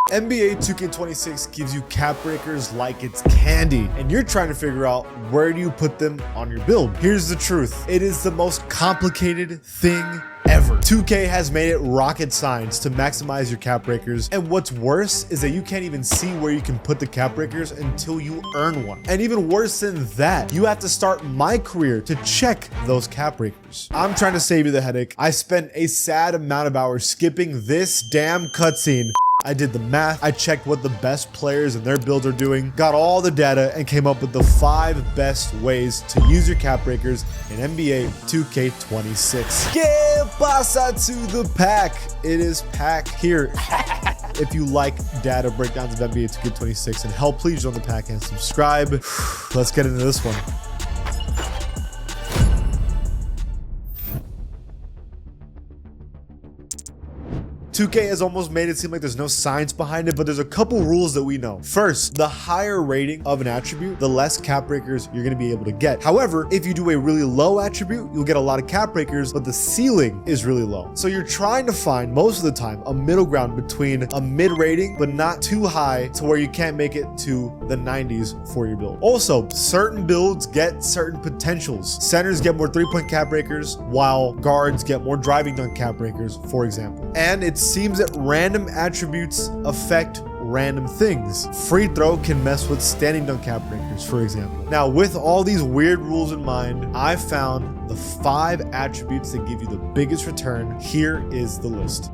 NBA 2K26 gives you cap breakers like it's candy, and you're trying to figure out where do you put them on your build. Here's the truth. It is the most complicated thing ever. 2K has made it rocket science to maximize your cap breakers, and what's worse is that you can't even see where you can put the cap breakers until you earn one. And even worse than that, you have to start My Career to check those cap breakers. I'm trying to save you the headache. I spent a sad amount of hours skipping this damn cutscene. I did the math, I checked what the best players and their builds are doing, got all the data, and came up with the 5 best ways to use your cap breakers in NBA 2K26. ¿Qué pasa to the pack? It is Pack here. If you like data breakdowns of NBA 2K26 and help, please join the pack and subscribe. Let's get into this one. 2K has almost made it seem like there's no science behind it, but there's a couple rules that we know. First, the higher rating of an attribute, the less cap breakers you're going to be able to get. However, if you do a really low attribute, you'll get a lot of cap breakers, but the ceiling is really low. So you're trying to find, most of the time, a middle ground between a mid rating, but not too high to where you can't make it to the 90s for your build. Also, certain builds get certain potentials. Centers get more 3-point cap breakers, while guards get more driving dunk cap breakers, for example. And it seems that random attributes affect random things. Free throw can mess with standing dunk cap breakers, for example. Now, with all these weird rules in mind, I found the 5 attributes that give you the biggest return. Here is the list.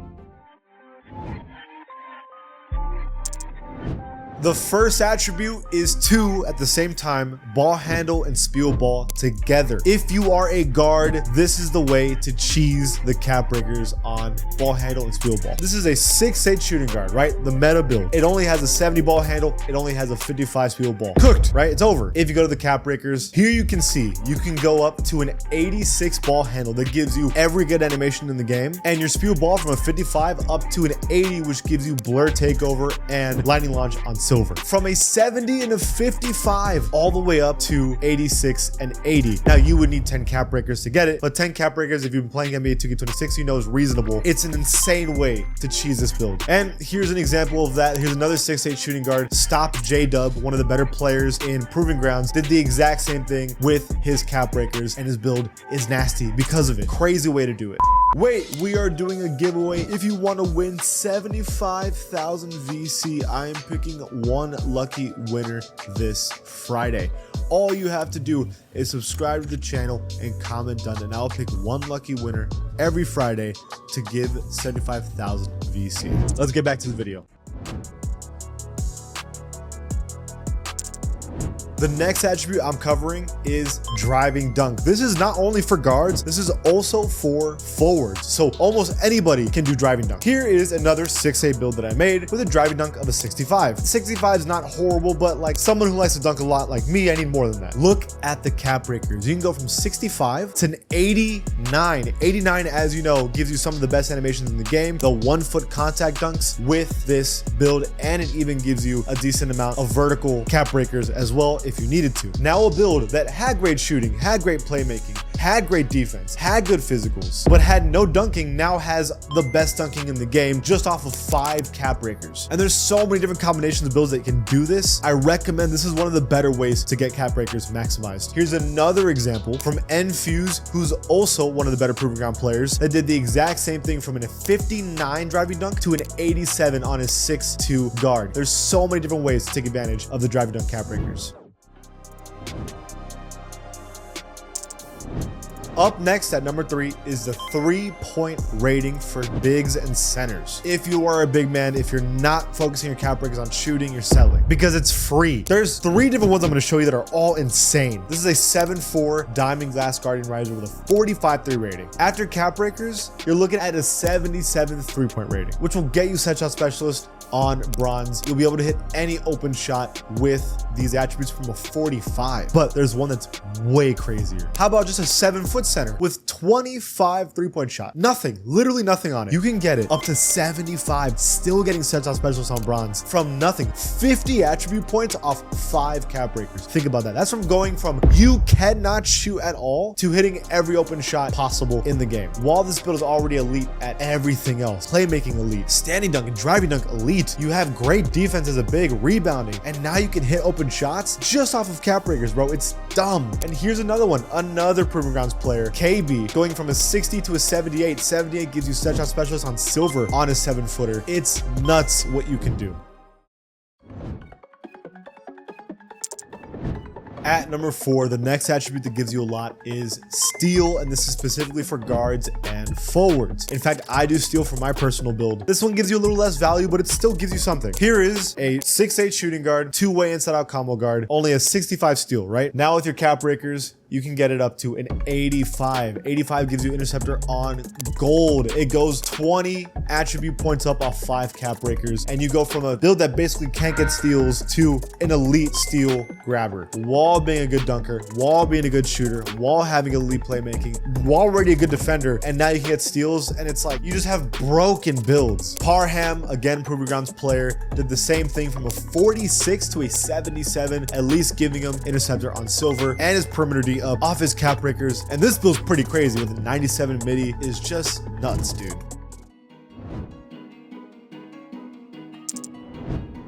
The first attribute is 2 at the same time, ball handle and spiel ball together. If you are a guard, this is the way to cheese the cap breakers on ball handle and spiel ball. This is a 6'8" shooting guard, right? The meta build. It only has a 70 ball handle. It only has a 55 spiel ball. Cooked, right? It's over. If you go to the cap breakers, here you can see you can go up to an 86 ball handle that gives you every good animation in the game, and your spiel ball from a 55 up to an 80, which gives you blur takeover and lightning launch on silver. From a 70 and a 55 all the way up to 86 and 80. Now, you would need 10 cap breakers to get it, but 10 cap breakers, if you've been playing NBA 2K26, you know is reasonable. It's an insane way to cheese this build. And here's an example of that. Here's another 6'8" shooting guard, Stop J-Dub, one of the better players in Proving Grounds, did the exact same thing with his cap breakers, and his build is nasty because of it. Crazy way to do it. Wait, we are doing a giveaway. If you want to win 75,000 VC, I am picking one lucky winner this Friday. All you have to do is subscribe to the channel and comment done, and I'll pick one lucky winner every Friday to give 75,000 VC. Let's get back to the video. The next attribute I'm covering is driving dunk. This is not only for guards, this is also for forwards. So almost anybody can do driving dunk. Here is another 6'8" build that I made with a driving dunk of a 65. 65 is not horrible, but like someone who likes to dunk a lot like me, I need more than that. Look at the cap breakers. You can go from 65 to an 89. 89, as you know, gives you some of the best animations in the game. The 1-foot contact dunks with this build, and it even gives you a decent amount of vertical cap breakers as well if you needed to. Now, a build that had great shooting, had great playmaking, had great defense, had good physicals, but had no dunking, now has the best dunking in the game just off of 5 cap breakers. And there's so many different combinations of builds that can do this. I recommend this is one of the better ways to get cap breakers maximized. Here's another example from Nfuse, who's also one of the better Proving Ground players, that did the exact same thing from a 59 driving dunk to an 87 on his 6'2" guard. There's so many different ways to take advantage of the driving dunk cap breakers. Up next at number 3 is the 3-point rating for bigs and centers. If you are a big man, if you're not focusing your cap breakers on shooting, you're selling because it's free. There's 3 different ones I'm going to show you that are all insane. This is a 7'4" Diamond Glass Guardian Riser with a 45-3 rating. After cap breakers, you're looking at a 77 3-point rating, which will get you set shot specialist on bronze. You'll be able to hit any open shot with these attributes from a 45. But there's one that's way crazier. How about just a 7-foot center with 25 3-point shot. Nothing, literally nothing on it. You can get it up to 75, still getting sets on specialists on bronze from nothing. 50 attribute points off 5 cap breakers. Think about that. That's from going from you cannot shoot at all to hitting every open shot possible in the game. While this build is already elite at everything else, playmaking elite, standing dunk and driving dunk elite, you have great defense as a big, rebounding, and now you can hit open shots just off of cap breakers, bro. It's dumb. And here's another one, another Proving Grounds player, KB, going from a 60 to a 78. 78 gives you set shot specialist on silver on a 7-footer. It's nuts what you can do. At number 4, the next attribute that gives you a lot is steal, and this is specifically for guards and forwards. In fact, I do steal for my personal build. This one gives you a little less value, but it still gives you something. Here is a 6'8 shooting guard, 2-way inside-out combo guard, only a 65 steal, right? Now with your cap breakers, you can get it up to an 85. 85 gives you interceptor on gold. It goes 20 attribute points up off 5 cap breakers, and you go from a build that basically can't get steals to an elite steal grabber. Wall being a good dunker, Wall being a good shooter, Wall having elite playmaking, Wall already a good defender, and now you can get steals, and it's like you just have broken builds. Parham, again, Proving Grounds player, did the same thing from a 46 to a 77, at least giving him interceptor on silver and his perimeter D up off his cap breakers. And this build's pretty crazy with a 97 midi is just nuts, dude.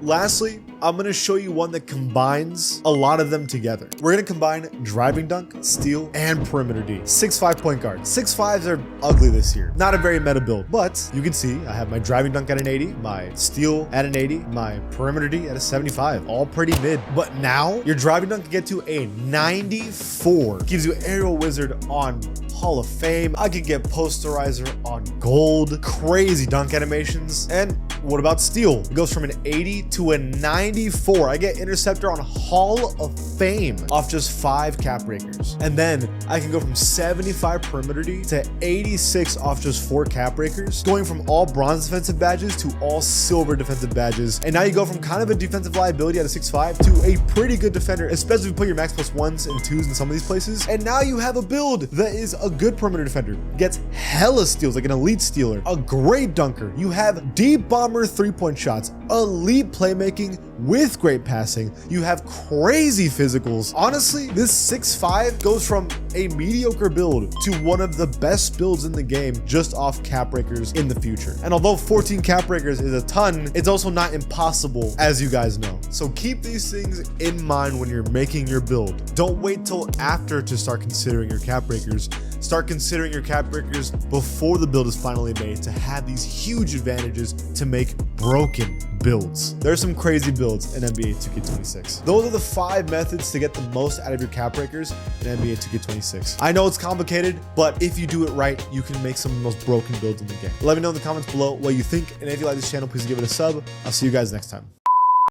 Lastly, I'm going to show you one that combines a lot of them together. We're going to combine driving dunk, steal, and perimeter D. 6'5 point guard. 6'5s are ugly this year. Not a very meta build, but you can see I have my driving dunk at an 80, my steal at an 80, my perimeter D at a 75. All pretty mid. But now your driving dunk can get to a 94. Gives you aerial wizard on Hall of Fame. I could get posterizer on gold. Crazy dunk animations. And what about steal? It goes from an 80 to a 94. I get interceptor on Hall of Fame off just 5 cap breakers. And then I can go from 75 perimeter D to 86 off just 4 cap breakers, going from all bronze defensive badges to all silver defensive badges. And now you go from kind of a defensive liability at a 6'5 to a pretty good defender, especially if you put your max plus 1s and 2s in some of these places. And now you have a build that is a good perimeter defender, gets hella steals, like an elite stealer, a great dunker. You have deep bomber 3-point shots, elite playmaking with great passing. You have crazy physicals. Honestly, this 6'5 goes from a mediocre build to one of the best builds in the game just off cap breakers in the future. And although 14 cap breakers is a ton, it's also not impossible, as you guys know. So keep these things in mind when you're making your build. Don't wait till after to start considering your cap breakers. Start considering your cap breakers before the build is finally made to have these huge advantages to make broken builds. There's some crazy builds in NBA 2K26. Those are the 5 methods to get the most out of your cap breakers in NBA 2K26. I know it's complicated, but if you do it right, you can make some of the most broken builds in the game. Let me know in the comments below what you think, and if you like this channel, please give it a sub. I'll see you guys next time.